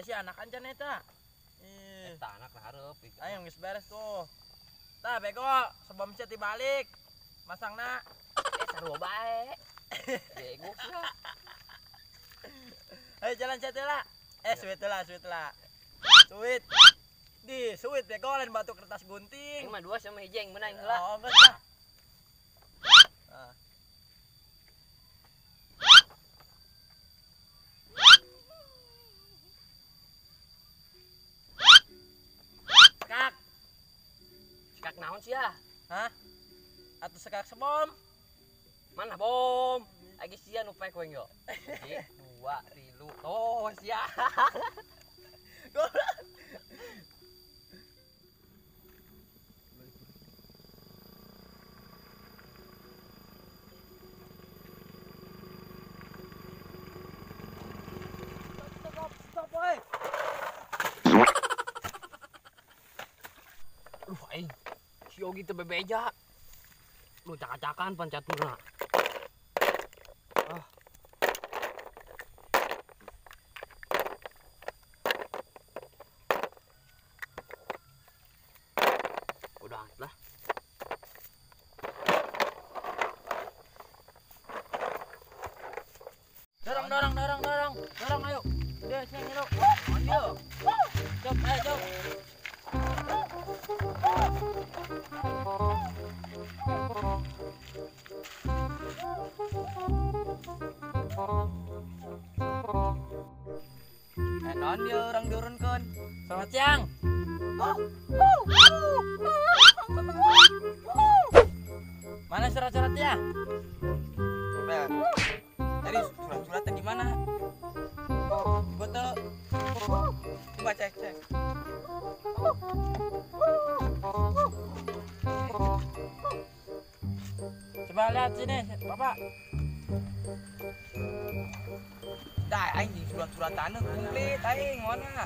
Raja sih anak ancan eta. Eta anak hareup. Ayo geus beres tuh. Tah bego sebelum ceti balik. Masangna Sarua bae. Bego sia. Ayo jalan ceti lah. Sweet lah. Sweet. Di sweet bego lain batu kertas gunting. Ini mah dua sama hiji yang menang heula. Oh, geus lah. Sekak naon sia? Hah? Atau sekak sebom? Mana bom? Lagi sia nu pek weng yo. 1 2 3. Oh, sia. Stop, boy. Aing. Si Yogi teu bebeja. Lu cak-cakan pan caturna. Udah lah. Dorong ayo. Dia sini lo. Ayo. Cok, ayo cok. Non dia orang diurunkeun. Selamat siang. Mana surat-suratnya? Jadi surat-suratnya di mana? Gua tuh coba cek. Coba lihat sini, Bapak. Dah aing di surat-suratan komplit aing mana?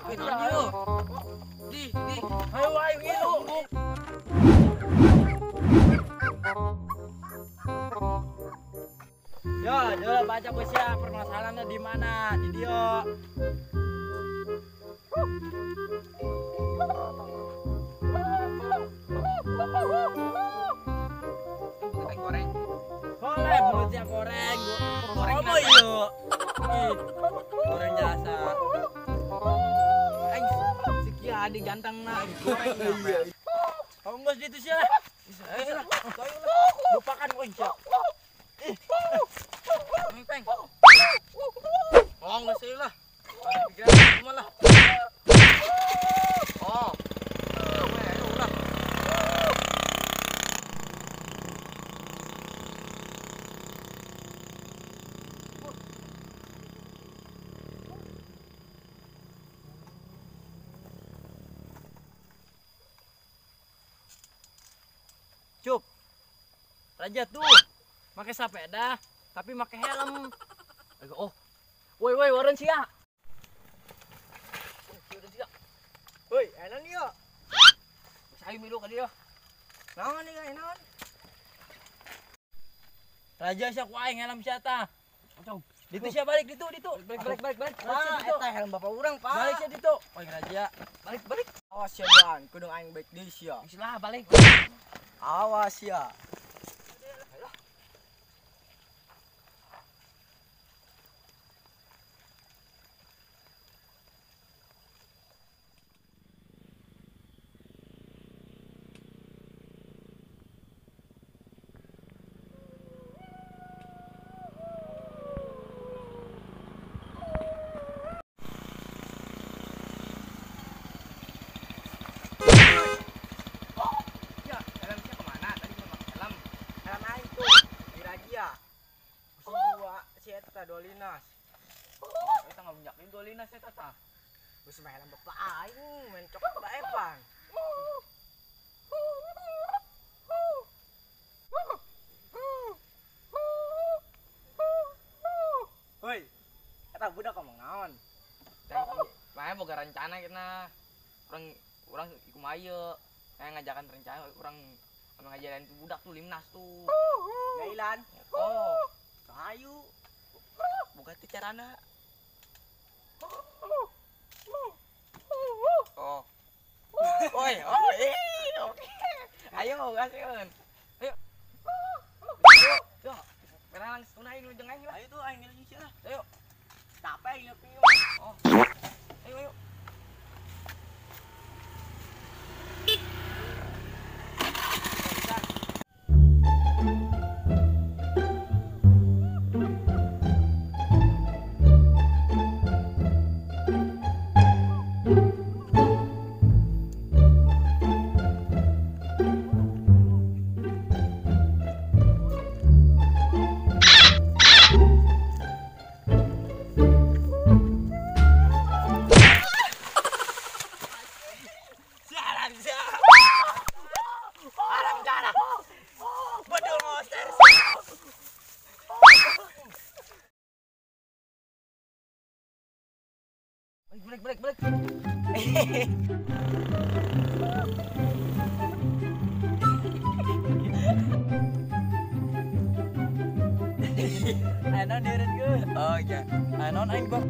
Ayo. Di. Ayo ngilu. Yo, dulu baca puisi permasalahannya di mana? Di Dio. Goreng. Boleh mulutnya goreng. Goreng apa yuk? Goreng jasa. Aing sekia adi ganteng na goreng. Kamu nggak gitu sih lah. Lupakan kau insya. Peng. Oh nggak sih lah. Cuma lah. Oh. Udah. Cup. Raja tuh pakai sepeda tapi pakai helm. Oh. Woi, waren sia. Woi, enak nih yo. Saya milu ka dia. Naon nih enak. Raja sia ku aing helm sia tah. Ocong. Ditu sia balik ditu. Balik. Ah, eta helm bapak urang, Pak. Balik sia ditu. Oh, Raja. Balik. Awas sia Duan, kudu aing baik deui sia. Istilah balik. Awas ya. Dolinas. Kita nggak punya Dolinas ya tata. Geus main bapak aing, main cokot Mbak Evan. Woi, eta budak ngomong naon? Makanya boga rencana kita. Orang iku maye. Kayak ngajakan rencana orang ngajarin tuh budak tuh Limnas tuh. Gailan. Oh. Ayo. Buka itu carana. Oh. Oi, oke. Ayo, gaskeun. Ayo. Yo. Perang tunai nu jeung aing lah. Ayo tuh aing lagi sih lah. Ayo. Capek aing nyepi. Oh. Ayo, ayo. Sialan sia. Alam jana. Bedul monster. Balik. Anon dieureun geus. Oh iya. Anon aing bak